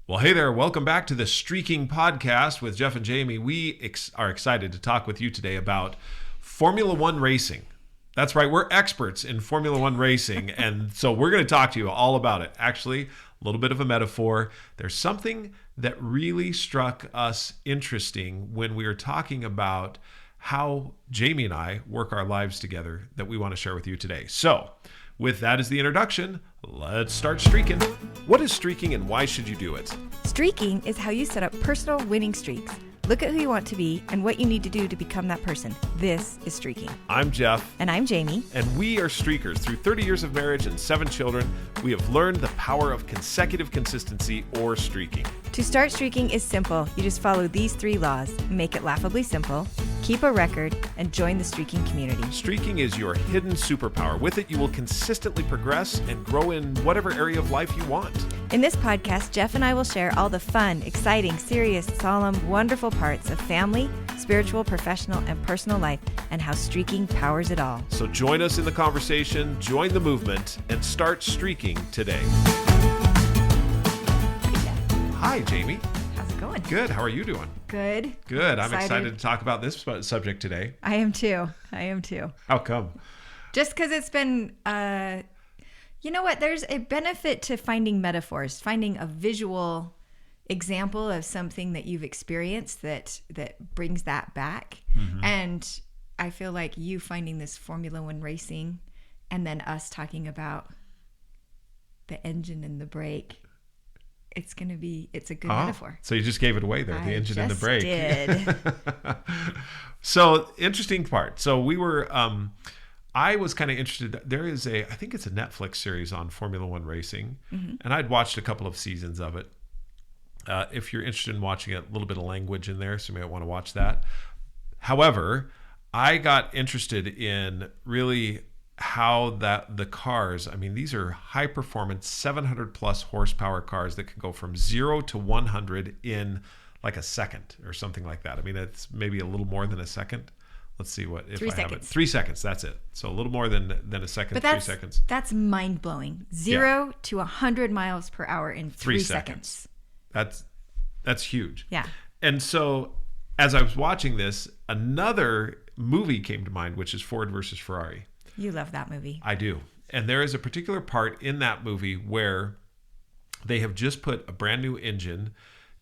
Well, hey there. Welcome back to the Streaking Podcast with Jeff and Jami. We are excited to talk with you today about Formula One racing. That's right. We're experts in Formula One racing. And so we're going to talk to you all about it. Actually, a little bit of a metaphor. There's something that really struck us interesting when we were talking about how Jami and I work our lives together that we want to share with you today. So with that as the introduction, let's start streaking. What is streaking and why should you do it? Streaking is how you set up personal winning streaks. Look at who you want to be and what you need to do to become that person. This is streaking. I'm Jeff. And I'm Jami. And we are streakers. Through 30 years of marriage and 7 children, we have learned the power of consecutive consistency or streaking. To start streaking is simple. You just follow these 3 laws. Make it laughably simple, keep a record, and join the streaking community. Streaking is your hidden superpower. With it, you will consistently progress and grow in whatever area of life you want. In this podcast, Jeff and I will share all the fun, exciting, serious, solemn, wonderful parts of family, spiritual, professional, and personal life, and how streaking powers it all. So join us in the conversation, join the movement, and start streaking today. Hi, Jami. How's it going? Good. How are you doing? Good. Good. I'm excited to talk about this subject today. I am too. How come? Just because it's been, you know what? There's a benefit to finding metaphors, finding a visual example of something that you've experienced that brings that back. Mm-hmm. And I feel like you finding this Formula One racing and then us talking about the engine and the brake. It's a good metaphor. So you just gave it away there, the engine and the brake. Did. So interesting part. So we were, I was kind of interested. There is I think it's a Netflix series on Formula One racing. Mm-hmm. And I'd watched a couple of seasons of it. If you're interested in watching it, a little bit of language in there, so you might want to watch that. However, I got interested in really how the cars, I mean, these are high performance 700 plus horsepower cars that can go from 0 to 100 in like a second or something like that. I mean, it's maybe a little more than a second. Let's see what if 3 I seconds. have it. 3 seconds, that's it. So a little more than a second, but 3 seconds. That's mind blowing. 0 to 100 miles per hour in 3 seconds. That's huge. Yeah. And so as I was watching this, another movie came to mind, which is Ford versus Ferrari. You love that movie. I do. And there is a particular part in that movie where they have just put a brand new engine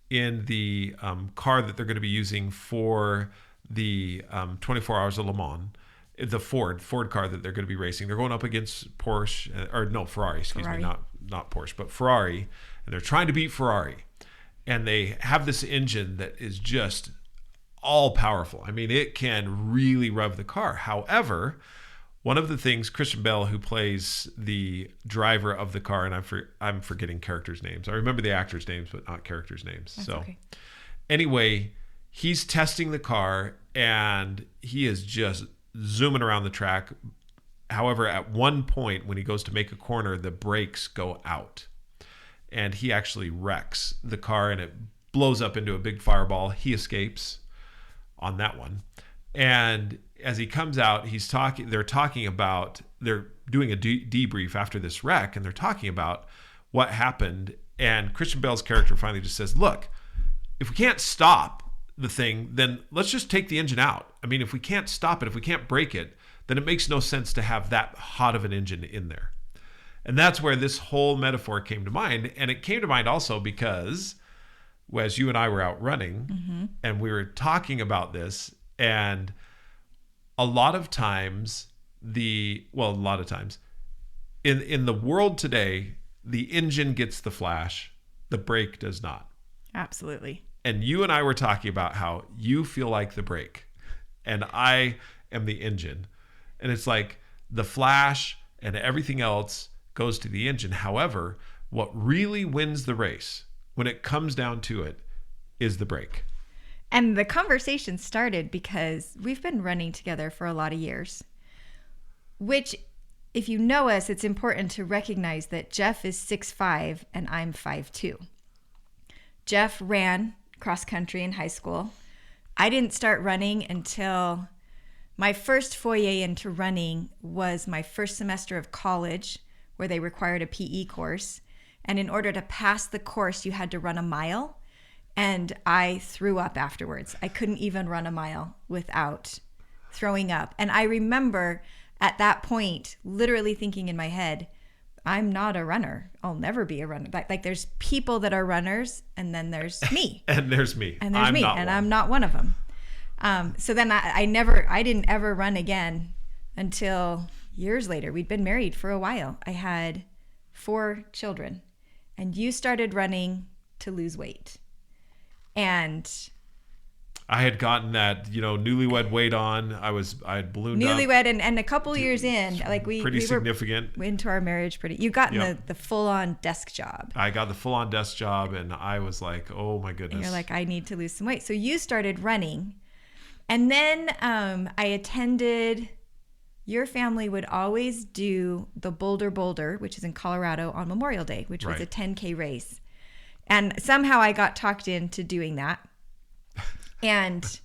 in the car that they're going to be using for the 24 Hours of Le Mans, the Ford car that they're going to be racing. They're going up against Ferrari, excuse me, not Porsche, but Ferrari. And they're trying to beat Ferrari. And they have this engine that is just all powerful. I mean, it can really rev the car. However, one of the things, Christian Bale, who plays the driver of the car, and I'm forgetting characters' names. I remember the actors' names, but not characters' names. That's so okay. Anyway, he's testing the car, and he is just zooming around the track. However, at one point, when he goes to make a corner, the brakes go out. And he actually wrecks the car, and it blows up into a big fireball. He escapes on that one. And as he comes out, they're doing a debrief after this wreck, and they're talking about what happened. And Christian Bale's character finally just says, look, if we can't stop the thing, then let's just take the engine out. I mean, if we can't stop it, if we can't break it, then it makes no sense to have that hot of an engine in there. And that's where this whole metaphor came to mind. And it came to mind also because as you and I were out running, mm-hmm. and we were talking about this, and a lot of times in the world today, the engine gets the flash, the brake does not. Absolutely. And you and I were talking about how you feel like the brake and I am the engine. And it's like the flash and everything else goes to the engine. However, what really wins the race when it comes down to it is the brake. And the conversation started because we've been running together for a lot of years, which, if you know us, it's important to recognize that Jeff is 6'5" and I'm 5'2". Jeff ran cross country in high school. I didn't start running until my first foray into running was my first semester of college, where they required a PE course. And in order to pass the course, you had to run a mile. And I threw up afterwards. I couldn't even run a mile without throwing up. And I remember at that point, literally thinking in my head, I'm not a runner. I'll never be a runner. Like there's people that are runners, and then there's me. And there's me. And there's me, and I'm not one of them. So then I didn't ever run again until years later. We'd been married for a while. I had 4 children, and you started running to lose weight. And I had gotten that, newlywed weight on. I had ballooned up. Newlywed, and a couple years in, like we significant. Were into our marriage you'd gotten the full-on desk job. I got the full-on desk job, and I was like, oh my goodness. And you're like, I need to lose some weight. So you started running. And then I attended, your family would always do the Boulder, which is in Colorado, on Memorial Day, which was a 10K race. And somehow I got talked into doing that. And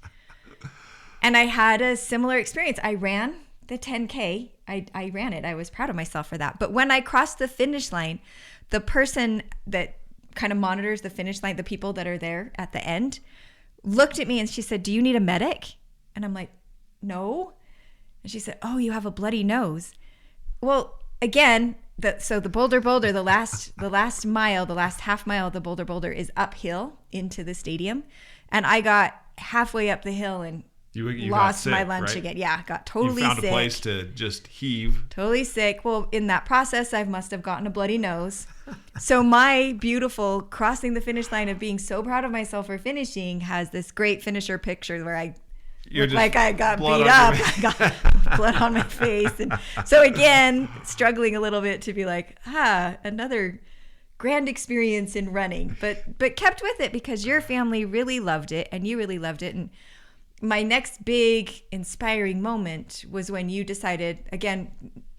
I had a similar experience. I ran the 10K. I ran it. I was proud of myself for that. But when I crossed the finish line, the person that kind of monitors the finish line, the people that are there at the end, looked at me and she said, "Do you need a medic?" And I'm like, "No." And she said, "Oh, you have a bloody nose." Well, again, so the Boulder, the last mile, the last half mile of the Boulder is uphill into the stadium. And I got halfway up the hill and you lost sick, my lunch right? again. Yeah, got totally sick. You found a place to just heave. Totally sick. Well, in that process, I must have gotten a bloody nose. So my beautiful crossing the finish line of being so proud of myself for finishing has this great finisher picture where I look like I got beat up. I got blood on my face. And so again, struggling a little bit to be like, another grand experience in running, but kept with it because your family really loved it and you really loved it. And my next big inspiring moment was when you decided, again,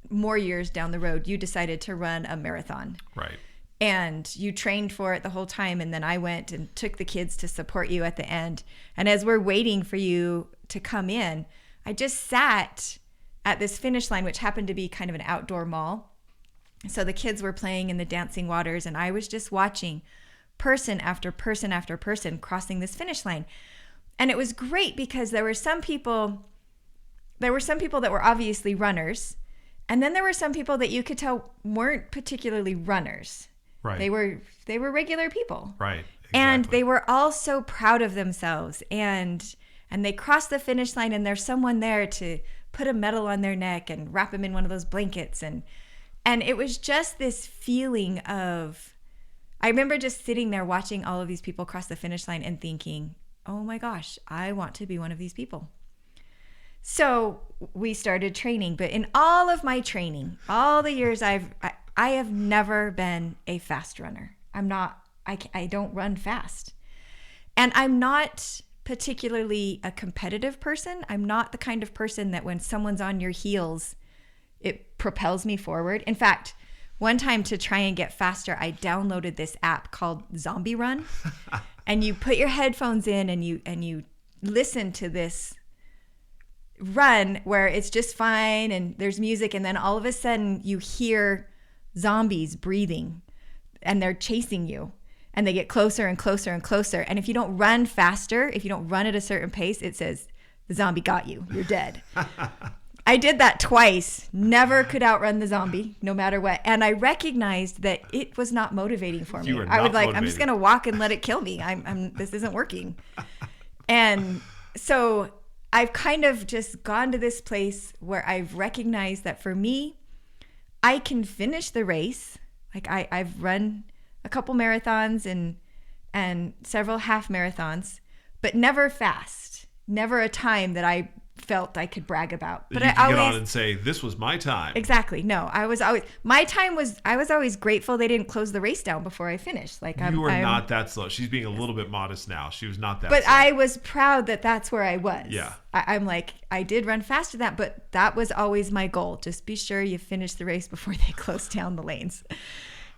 more years down the road, you decided to run a marathon. Right. And you trained for it the whole time. And then I went and took the kids to support you at the end. And as we're waiting for you to come in, I just sat at this finish line, which happened to be kind of an outdoor mall. So the kids were playing in the dancing waters, and I was just watching person after person after person crossing this finish line. And it was great because there were some people that were obviously runners, and then there were some people that you could tell weren't particularly runners. Right. They were regular people. Right. Exactly. And they were all so proud of themselves, and they crossed the finish line, and there's someone there to put a medal on their neck and wrap them in one of those blankets. And it was just this feeling of, I remember just sitting there watching all of these people cross the finish line and thinking, oh my gosh, I want to be one of these people. So we started training, but in all of my training, all the years I have never been a fast runner. I don't run fast. And I'm not particularly a competitive person. I'm not the kind of person that when someone's on your heels, it propels me forward. In fact, one time to try and get faster, I downloaded this app called Zombie Run. And you put your headphones in and you listen to this run where it's just fine and there's music, and then all of a sudden you hear zombies breathing and they're chasing you and they get closer and closer and closer. And if you don't run faster, if you don't run at a certain pace, it says the zombie got you, you're dead. I did that twice, never could outrun the zombie, no matter what. And I recognized that it was not motivating for me. I would I'm just going to walk and let it kill me. This isn't working. And so I've kind of just gone to this place where I've recognized that for me, I can finish the race. Like I've run a couple marathons and several half marathons, but never fast, never a time that I felt I could brag about. But you can get on and say, this was my time. Exactly. No, I was always grateful they didn't close the race down before I finished. Like you were not that slow. She's being a little bit modest now. She was not that But slow. I was proud that that's where I was. Yeah. I'm like, I did run faster than that, but that was always my goal. Just be sure you finish the race before they close down the lanes.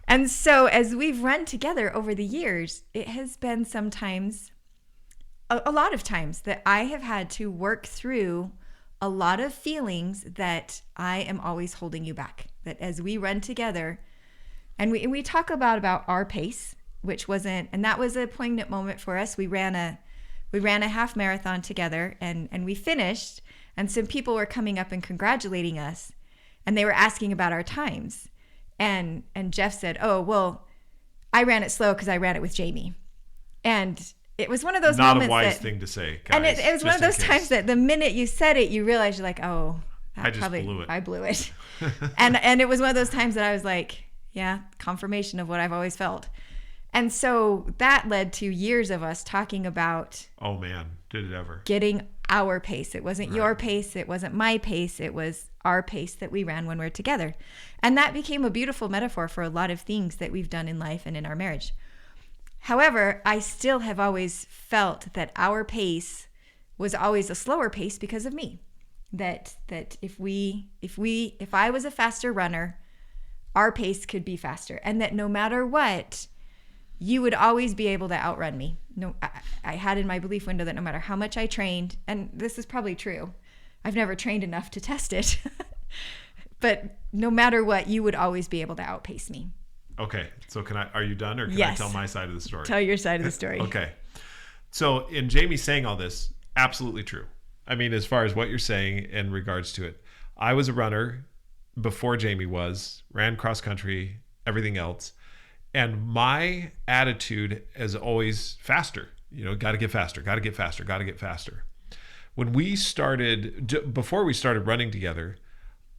And so as we've run together over the years, it has been sometimes a lot of times that I have had to work through a lot of feelings that I am always holding you back. That as we run together, And we talk about our pace, which wasn't, and that was a poignant moment for us. We ran a half marathon together, and we finished, and some people were coming up and congratulating us, and they were asking about our times. And Jeff said, "Oh, well, I ran it slow because I ran it with Jami." And it was one of those not moments a wise thing to say, guys, and it was one of those times that the minute you said it, you realize you're like, "Oh, I just blew it. I blew it." and it was one of those times that I was like, yeah, confirmation of what I've always felt. And so that led to years of us talking about, oh man, did it ever, getting our pace. It wasn't your pace. It wasn't my pace. It was our pace that we ran when we were together. And that became a beautiful metaphor for a lot of things that we've done in life and in our marriage. However, I still have always felt that our pace was always a slower pace because of me. That if I was a faster runner, our pace could be faster. And that no matter what, you would always be able to outrun me. No, I had in my belief window that no matter how much I trained, and this is probably true, I've never trained enough to test it, but no matter what, you would always be able to outpace me. Okay, so are you done, or can I tell my side of the story? Tell your side of the story. Okay. So in Jami saying all this, absolutely true. I mean, as far as what you're saying in regards to it, I was a runner before Jami ran cross country, everything else. And my attitude is always faster. Got to get faster, got to get faster, got to get faster. Before we started running together,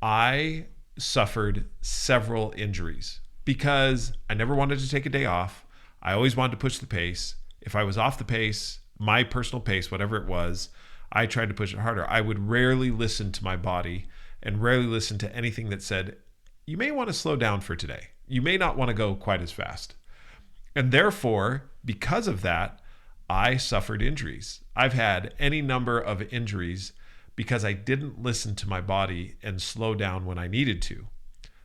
I suffered several injuries because I never wanted to take a day off. I always wanted to push the pace. If I was off the pace, my personal pace, whatever it was, I tried to push it harder. I would rarely listen to my body and rarely listen to anything that said, you may want to slow down for today. You may not want to go quite as fast. And therefore, because of that, I suffered injuries. I've had any number of injuries because I didn't listen to my body and slow down when I needed to.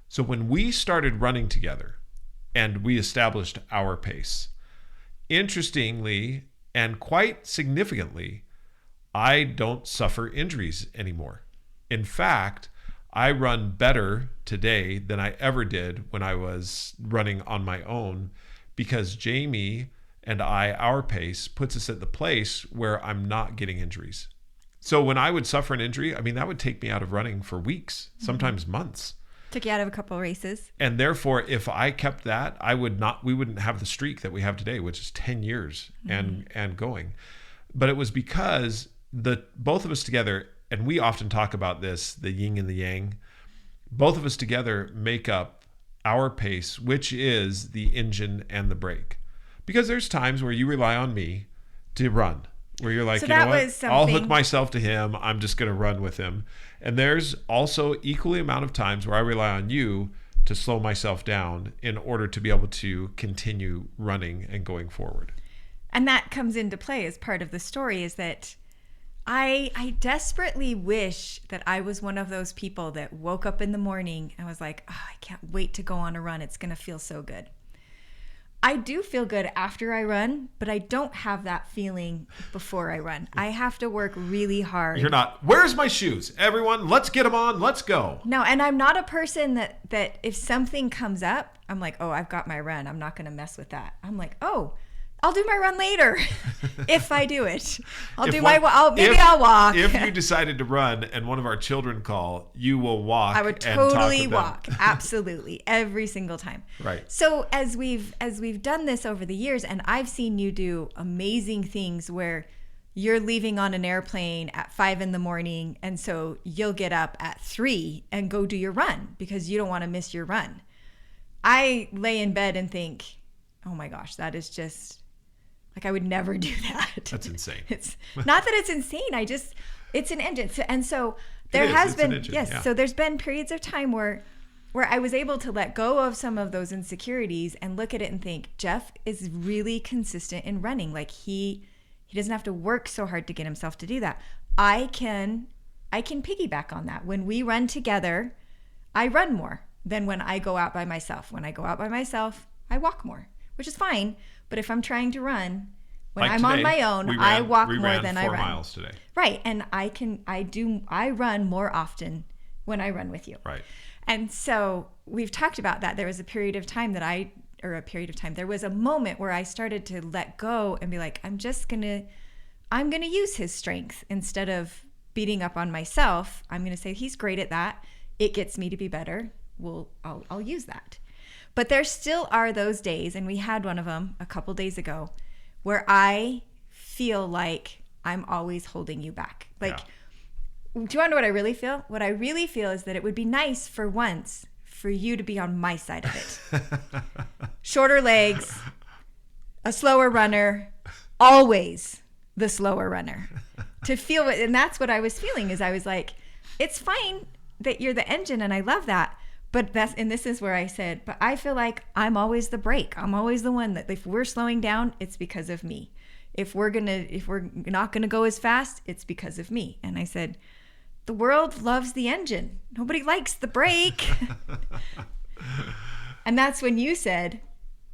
So when we started running together and we established our pace, interestingly and quite significantly, I don't suffer injuries anymore. In fact, I run better today than I ever did when I was running on my own, because Jami and our pace puts us at the place where I'm not getting injuries. So when I would suffer an injury, that would take me out of running for weeks, sometimes months. Took you out of a couple of races. And therefore, if I kept that, we wouldn't have the streak that we have today, which is 10 years and going. But it was because both of us together, and we often talk about this, the yin and the yang, both of us together make up our pace, which is the engine and the brake. Because there's times where you rely on me to run, where you're like, I'll hook myself to him. I'm just going to run with him. And there's also equally amount of times where I rely on you to slow myself down in order to be able to continue running and going forward. And that comes into play as part of the story, is that I desperately wish that I was one of those people that woke up in the morning and was like, I can't wait to go on a run. It's going to feel so good. I do feel good after I run, but I don't have that feeling before I run. I have to work really hard. You're not, where's my shoes? Everyone, let's get them on. Let's go. No, and I'm not a person that if something comes up, I'm like, oh, I've got my run. I'm not going to mess with that. I'm like, oh, I'll do my run later if I do it. Maybe I'll walk. If you decided to run and one of our children call, you will walk. I would totally walk. Absolutely. Every single time. Right. So as we've done this over the years, and I've seen you do amazing things where you're leaving on an airplane at 5 a.m, and so you'll get up at 3 and go do your run because you don't want to miss your run. I lay in bed and think, oh my gosh, that is just, like, I would never do that. That's insane. It's not that it's insane. It's an engine. And so there has been, so there's been periods of time where I was able to let go of some of those insecurities and look at it and think, Jeff is really consistent in running. Like he doesn't have to work so hard to get himself to do that. I can piggyback on that. When we run together, I run more than when I go out by myself. When I go out by myself, I walk more, which is fine. But if I'm trying to run, when I'm on my own, I walk more than I run. 4 miles today. Right. And I run more often when I run with you. Right. And so we've talked about that. There was a period of time there was a moment where I started to let go and be like, I'm going to use his strength instead of beating up on myself. I'm going to say he's great at that. It gets me to be better. I'll use that. But there still are those days, and we had one of them a couple days ago, where I feel like I'm always holding you back. Like, do you want to know what I really feel? What I really feel is that it would be nice for once for you to be on my side of it. Shorter legs, a slower runner, always the slower runner. To feel it, and that's what I was feeling, is I was like, it's fine that you're the engine and I love that. But this is where I said, but I feel like I'm always the brake. I'm always the one that if we're slowing down, it's because of me. If we're not gonna go as fast, it's because of me. And I said, the world loves the engine. Nobody likes the brake. And that's when you said,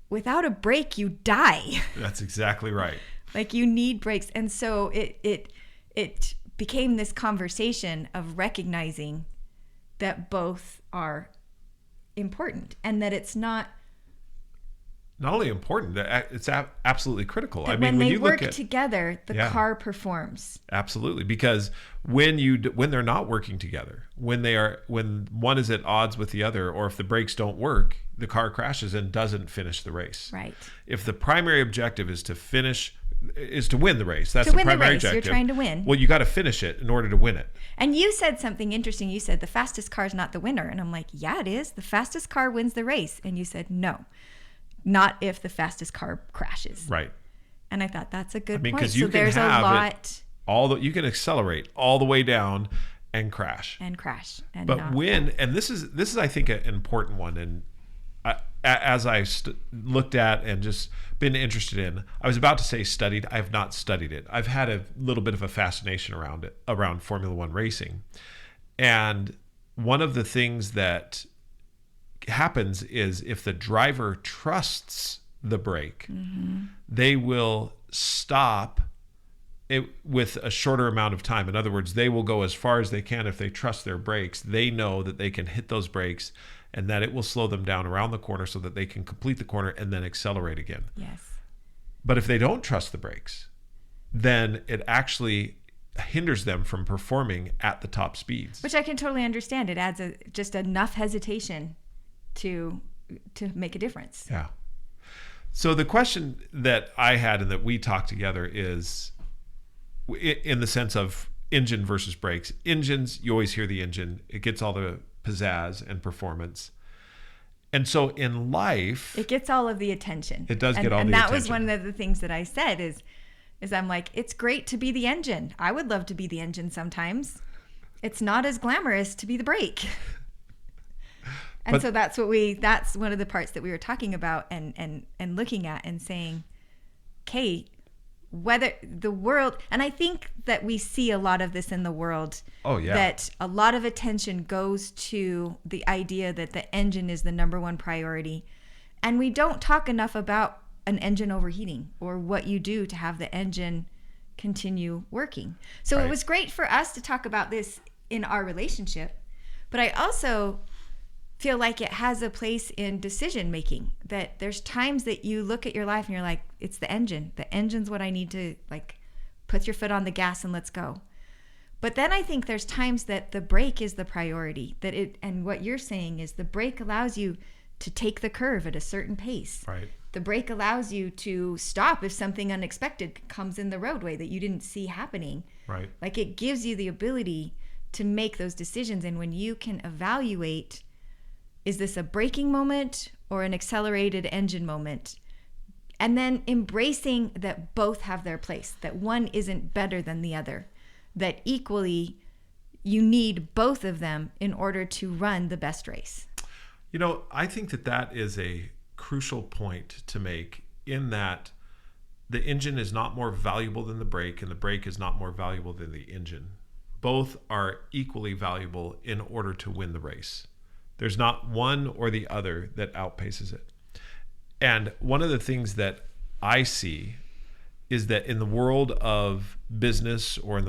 without a brake, you die. That's exactly right. Like, you need brakes. And so it became this conversation of recognizing that both are important, and that it's not only important, that it's absolutely critical. I mean, when when they you work look at together, the car performs. Absolutely, because when they're not working together, when one is at odds with the other, or if the brakes don't work, the car crashes and doesn't finish the race. Right. If the primary objective is to win the race, that's the primary objective. You're trying to win. Well, you got to finish it in order to win it. And you said something interesting. You said the fastest car is not the winner. And I'm like, yeah, it is. The fastest car wins the race. And you said, no, not if the fastest car crashes. Right. And I thought that's a good point. Because you can you can accelerate all the way down and crash. And this is I think an important one. And as I looked at and just been interested in, I was about to say studied. I have not studied it. I've had a little bit of a fascination around Formula One racing. And one of the things that happens is if the driver trusts the brake, they will stop it with a shorter amount of time. In other words, they will go as far as they can if they trust their brakes. They know that they can hit those brakes and that it will slow them down around the corner so that they can complete the corner and then accelerate again. Yes. But if they don't trust the brakes, then it actually hinders them from performing at the top speeds. Which I can totally understand. It adds just enough hesitation to make a difference. Yeah. So the question that I had and that we talked together is in the sense of engine versus brakes. Engines, you always hear the engine. It gets all the pizzazz and performance. And so in life, it gets all of the attention. It does get all the attention. And that was one of the things that I said is I'm like, it's great to be the engine. I would love to be the engine sometimes. It's not as glamorous to be the brake. And so that's one of the parts that we were talking about and looking at and saying, okay, whether the world, and I think that we see a lot of this in the world. Oh, yeah. That a lot of attention goes to the idea that the engine is the number one priority. And we don't talk enough about an engine overheating or what you do to have the engine continue working. So It was great for us to talk about this in our relationship, but I also feel like it has a place in decision making, that there's times that you look at your life and you're like, it's the engine. The engine's what I need to, like, put your foot on the gas and let's go. But then I think there's times that the brake is the priority, and what you're saying is the brake allows you to take the curve at a certain pace. Right. The brake allows you to stop if something unexpected comes in the roadway that you didn't see happening. Right. Like, it gives you the ability to make those decisions. And when you can evaluate, is this a braking moment or an accelerated engine moment? And then embracing that both have their place, that one isn't better than the other, that equally you need both of them in order to run the best race. You know, I think that is a crucial point to make, in that the engine is not more valuable than the brake, and the brake is not more valuable than the engine. Both are equally valuable in order to win the race. There's not one or the other that outpaces it. And one of the things that I see is that in the world of business or in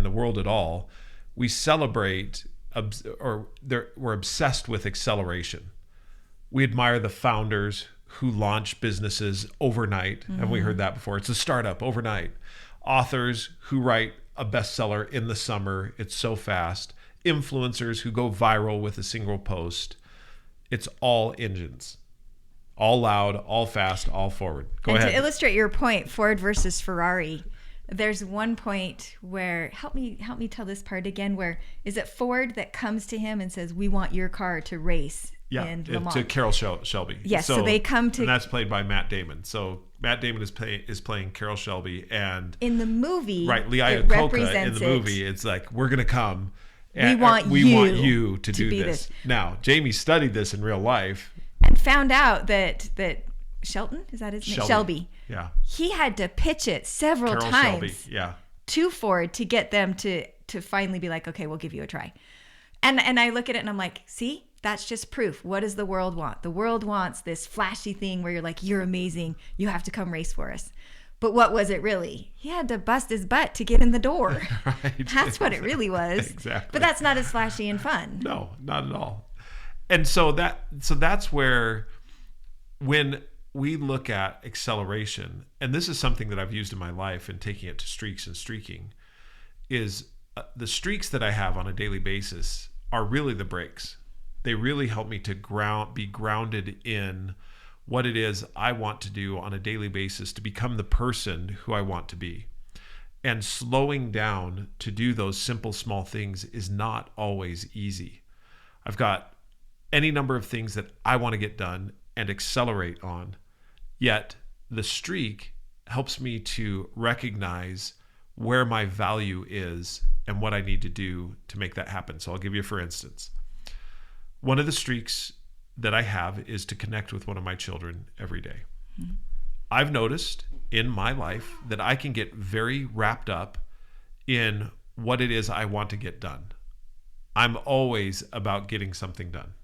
the world at all, we celebrate we're obsessed with acceleration. We admire the founders who launch businesses overnight. And we heard that before. It's a startup overnight. Authors who write a bestseller in the summer. It's so fast. Influencers who go viral with a single post. It's all engines. All loud, all fast, all forward. Go ahead. To illustrate your point, Ford versus Ferrari, there's one point where, help me tell this part again, where is it Ford that comes to him and says, we want your car to race in Le Mans? To Carroll Shelby. Yes, so they come to... And that's played by Matt Damon. So Matt Damon is playing Carroll Shelby, and... In the movie, right, Lee it Iacocca represents in the movie, it's like, we're going to come... We want you to do be this. Now, Jami studied this in real life. And found out that Shelton, is that his name? Shelby. Yeah. He had to pitch it several Carroll times Shelby. Yeah. to Ford to get them to finally be like, okay, we'll give you a try. And I look at it and I'm like, see, that's just proof. What does the world want? The world wants this flashy thing where you're like, you're amazing. You have to come race for us. But what was it really? He had to bust his butt to get in the door. Right. That's what it really was. Exactly. But that's not as flashy and fun. No, not at all. And so that's where, when we look at acceleration, and this is something that I've used in my life and taking it to streaks and streaking, is the streaks that I have on a daily basis are really the brakes. They really help me to be grounded in what it is I want to do on a daily basis to become the person who I want to be. And slowing down to do those simple, small things is not always easy. I've got any number of things that I want to get done and accelerate on. Yet the streak helps me to recognize where my value is and what I need to do to make that happen. So I'll give you, for instance, one of the streaks that I have is to connect with one of my children every day. Mm-hmm. I've noticed in my life that I can get very wrapped up in what it is I want to get done. I'm always about getting something done.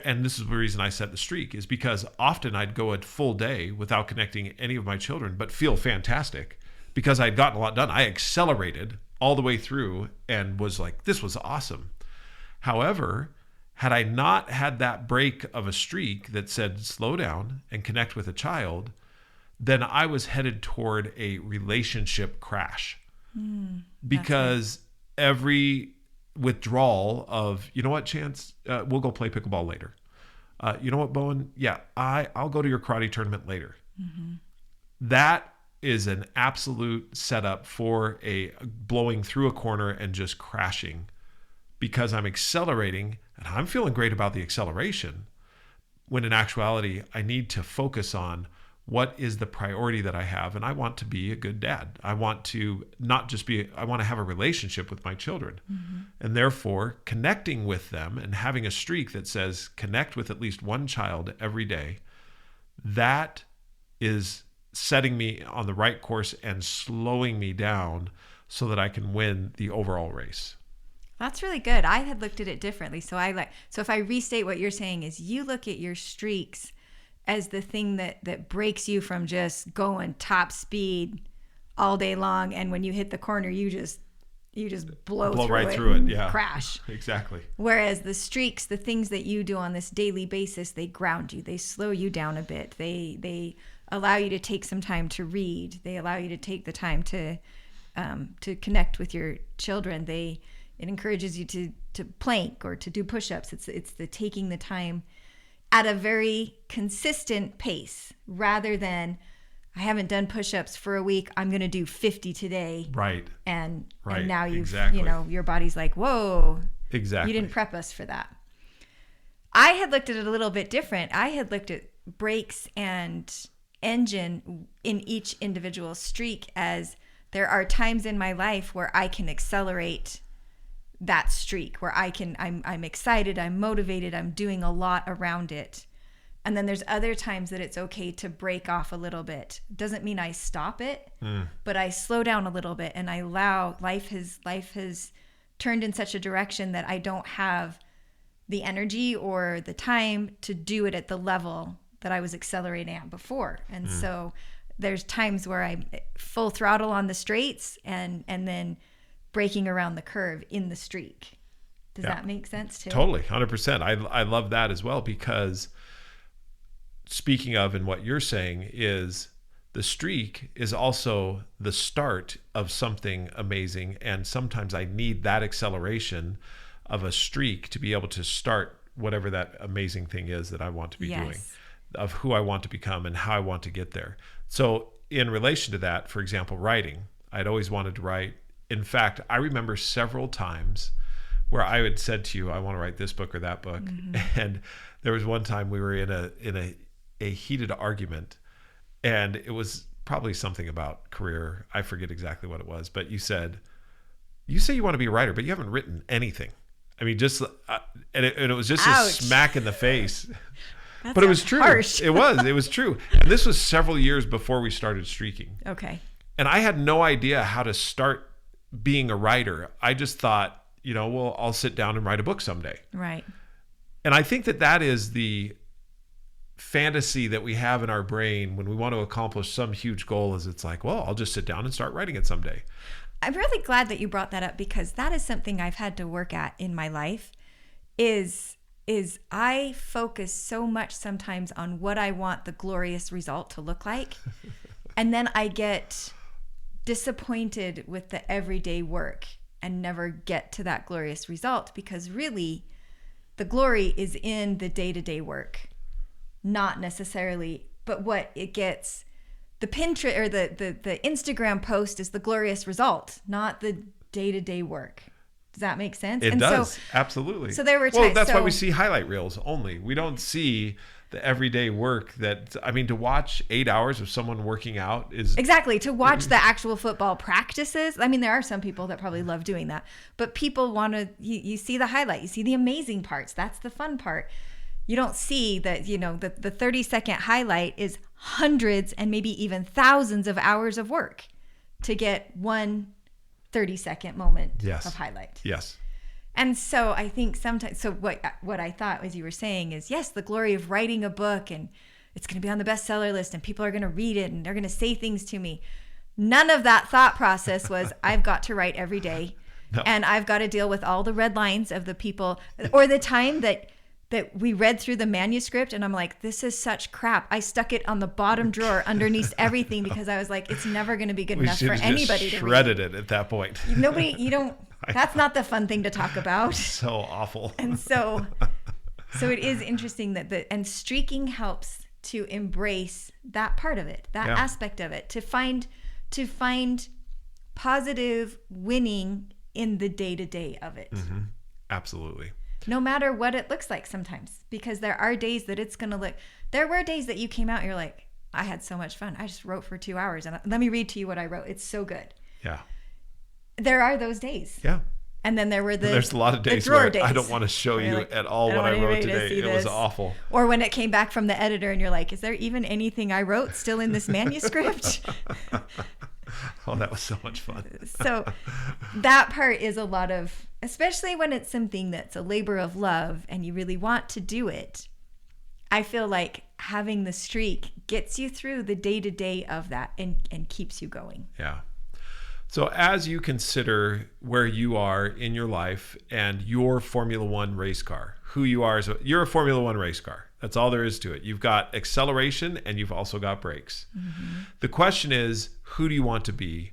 And this is the reason I set the streak, is because often I'd go a full day without connecting any of my children, but feel fantastic because I'd gotten a lot done. I accelerated all the way through and was like, this was awesome. However, had I not had that break of a streak that said slow down and connect with a child, then I was headed toward a relationship crash. Because every withdrawal of, you know what, Chance, we'll go play pickleball later. You know what, Bowen? Yeah, I'll go to your karate tournament later. Mm-hmm. That is an absolute setup for a blowing through a corner and just crashing, because I'm accelerating and I'm feeling great about the acceleration, when in actuality, I need to focus on what is the priority that I have. And I want to be a good dad. I want to I want to have a relationship with my children. Mm-hmm. And therefore, connecting with them and having a streak that says connect with at least one child every day, that is setting me on the right course and slowing me down so that I can win the overall race. That's really good. I had looked at it differently. So if I restate what you're saying, is you look at your streaks as the thing that breaks you from just going top speed all day long, and when you hit the corner, you just blow right through it, yeah. Crash. Exactly. Whereas the streaks, the things that you do on this daily basis, they ground you. They slow you down a bit. They allow you to take some time to read. They allow you to take the time to connect with your children. It encourages you to plank or to do push-ups. It's the taking the time at a very consistent pace, rather than, I haven't done push-ups for a week, I'm going to do 50 today. Right. And now you've, exactly. Your body's like, whoa. Exactly. You didn't prep us for that. I had looked at it a little bit different. I had looked at brakes and engine in each individual streak as there are times in my life where I can accelerate that streak, where I'm excited, I'm motivated, I'm doing a lot around it. And then there's other times that it's okay to break off a little bit. Doesn't mean I stop it, but I slow down a little bit, and I allow life has turned in such a direction that I don't have the energy or the time to do it at the level that I was accelerating at before. And so there's times where I'm full throttle on the straights and then breaking around the curve in the streak. Does that make sense too? Totally, 100%. I love that as well, because speaking of, and what you're saying is, the streak is also the start of something amazing. And sometimes I need that acceleration of a streak to be able to start whatever that amazing thing is that I want to be doing, of who I want to become and how I want to get there. So in relation to that, for example, writing, I'd always wanted to write. In fact, I remember several times where I had said to you, I want to write this book or that book. And there was one time we were in a heated argument, and it was probably something about career. I forget exactly what it was, but you say you want to be a writer, but you haven't written anything. I mean, just, and it was just a smack in the face. But it was true. Harsh. It was true. And this was several years before we started streaking. Okay. And I had no idea how to start being a writer. I just thought, well, I'll sit down and write a book someday. Right. And I think that is the fantasy that we have in our brain when we want to accomplish some huge goal, is it's like, well, I'll just sit down and start writing it someday. I'm really glad that you brought that up, because that is something I've had to work at in my life, is I focus so much sometimes on what I want the glorious result to look like. And then I get disappointed with the everyday work and never get to that glorious result, because really the glory is in the day-to-day work, not necessarily, but what it gets. The Pinterest or the Instagram post is the glorious result, not the day-to-day work. Does that make sense? It does. Absolutely. So there were times. Well, that's why we see highlight reels only. We don't see the everyday work to watch 8 hours of someone working out is... Exactly. To watch the actual football practices. I mean, there are some people that probably love doing that, but people want to, you see the highlight, you see the amazing parts. That's the fun part. You don't see that, the 30-second highlight is hundreds and maybe even thousands of hours of work to get one 30-second moment of highlight. Yes. And so I think sometimes, so what I thought as you were saying is, yes, the glory of writing a book, and it's going to be on the bestseller list and people are going to read it and they're going to say things to me. None of that thought process was, I've got to write every day. No. And I've got to deal with all the red lines of the people, or the time that we read through the manuscript and I'm like, this is such crap. I stuck it on the bottom drawer underneath everything, because I was like, it's never going to be good enough for anybody to read. Shredded it at that point. That's not the fun thing to talk about. So awful. And so it is interesting and streaking helps to embrace that part of it, that aspect of it, to find positive winning in the day-to-day of it. Mm-hmm. Absolutely. No matter what it looks like sometimes, because there are days that it's going to look, there were days that you came out and you're like, I had so much fun. I just wrote for 2 hours and let me read to you what I wrote. It's so good. Yeah. There are those days. Yeah. And then there's a lot of days where I don't want to show you at all what I wrote today. It was awful. Or when it came back from the editor and you're like, is there even anything I wrote still in this manuscript? Oh, that was so much fun. So that part is a lot of, especially when it's something that's a labor of love and you really want to do it. I feel like having the streak gets you through the day-to-day of that and keeps you going. Yeah. So as you consider where you are in your life and your Formula One race car, who you are, you're a Formula One race car. That's all there is to it. You've got acceleration and you've also got brakes. Mm-hmm. The question is, who do you want to be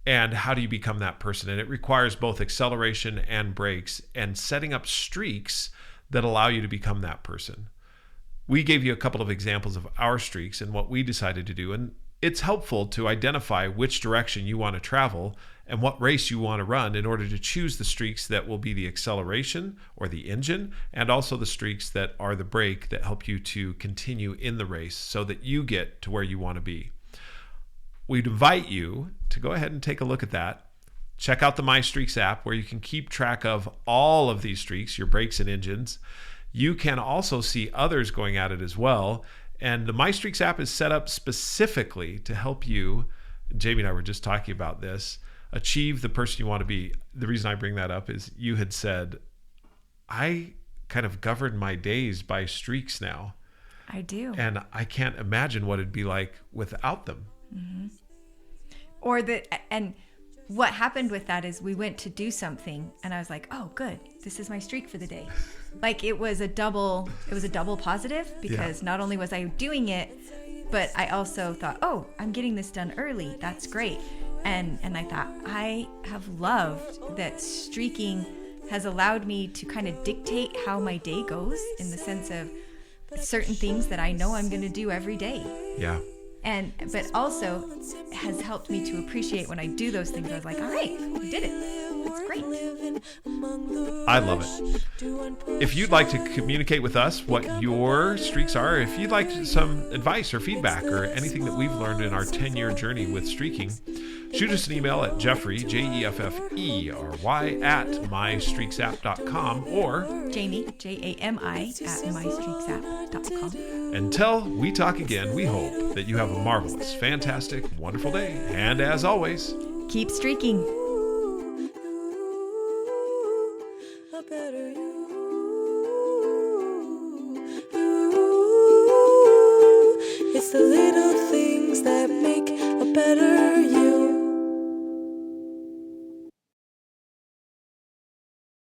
and how do you become that person? And it requires both acceleration and brakes and setting up streaks that allow you to become that person. We gave you a couple of examples of our streaks and what we decided to do. And it's helpful to identify which direction you want to travel and what race you want to run in order to choose the streaks that will be the acceleration or the engine, and also the streaks that are the brake that help you to continue in the race so that you get to where you want to be. We'd invite you to go ahead and take a look at that. Check out the MyStreaks app where you can keep track of all of these streaks, your brakes and engines. You can also see others going at it as well. And the MyStreaks app is set up specifically to help you, Jamie and I were just talking about this, achieve the person you want to be. The reason I bring that up is you had said, I kind of govern my days by streaks now. I do. And I can't imagine what it'd be like without them. Mm-hmm. what happened with that is we went to do something and I was like, oh, good. This is my streak for the day. Like it was a double positive because not only was I doing it, but I also thought, oh, I'm getting this done early. That's great. And I thought, I have loved that streaking has allowed me to kind of dictate how my day goes in the sense of certain things that I know I'm going to do every day. Yeah. But also has helped me to appreciate when I do those things. I was like, all right, we did it. It's great. I love it. If you'd like to communicate with us what your streaks are, if you'd like some advice or feedback or anything that we've learned in our 10-year journey with streaking, shoot us an email at Jeffrey, Jeffery, at MyStreaksApp.com or Jami, Jami, at MyStreaksApp.com. Until we talk again, we hope that you have a marvelous, fantastic, wonderful day. And as always, keep streaking. A better you. It's the little things that make a better you.